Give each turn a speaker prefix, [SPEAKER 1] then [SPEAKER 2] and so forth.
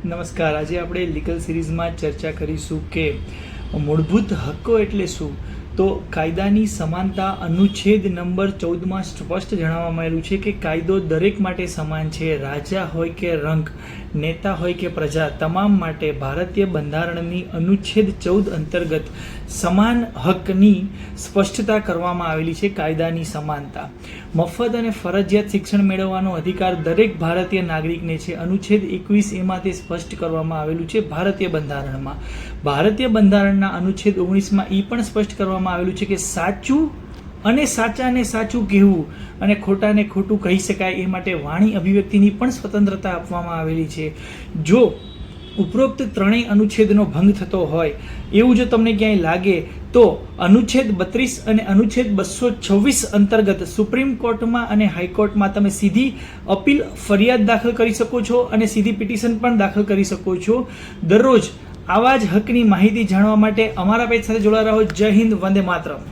[SPEAKER 1] નમસ્કાર. આજે આપણે લીગલ સિરીઝમાં ચર્ચા કરીશું કે મૂળભૂત હક્કો એટલે શું. તો કાયદાની સમાનતા અનુચ્છેદ નંબર 14માં સ્પષ્ટ જણાવવામાં આવેલું છે કે કાયદો દરેક માટે સમાન છે. રાજા હોય કે રંક, નેતા હોય કે પ્રજા, તમામ માટે ભારતીય બંધારણની અનુચ્છેદ 14 અંતર્ગત સમાન હકની સ્પષ્ટતા કરવામાં આવેલી છે. કાયદાની સમાનતા, મફત અને ફરજિયાત શિક્ષણ મેળવવાનો અધિકાર દરેક ભારતીય નાગરિકને છે. અનુચ્છેદ 21 એમાં તે સ્પષ્ટ કરવામાં આવેલું છે. ભારતીય બંધારણમાં, ભારતીય બંધારણના અનુચ્છેદ 19માં એ પણ સ્પષ્ટ કરવામાં આવેલું છે કે સાચું અને સાચાને સાચું કહેવું અને ખોટાને ખોટું કહી શકાય એ માટે વાણી અભિવ્યક્તિની પણ સ્વતંત્રતા આપવામાં આવેલી છે. જો ઉપરોક્ત ત્રણેય અનુચ્છેદનો ભંગ થતો હોય એવું જો તમને ક્યાંય લાગે તો અનુચ્છેદ 32 અને અનુચ્છેદ 226 અંતર્ગત સુપ્રીમ કોર્ટમાં અને હાઈકોર્ટમાં તમે સીધી અપીલ ફરિયાદ દાખલ કરી શકો છો અને સીધી પિટિશન પણ દાખલ કરી શકો છો. દરરોજ આવા જ હકની માહિતી જાણવા માટે અમારા પેજ સાથે જોડાયા રહો. જય હિન્દ, વંદે માતરમ.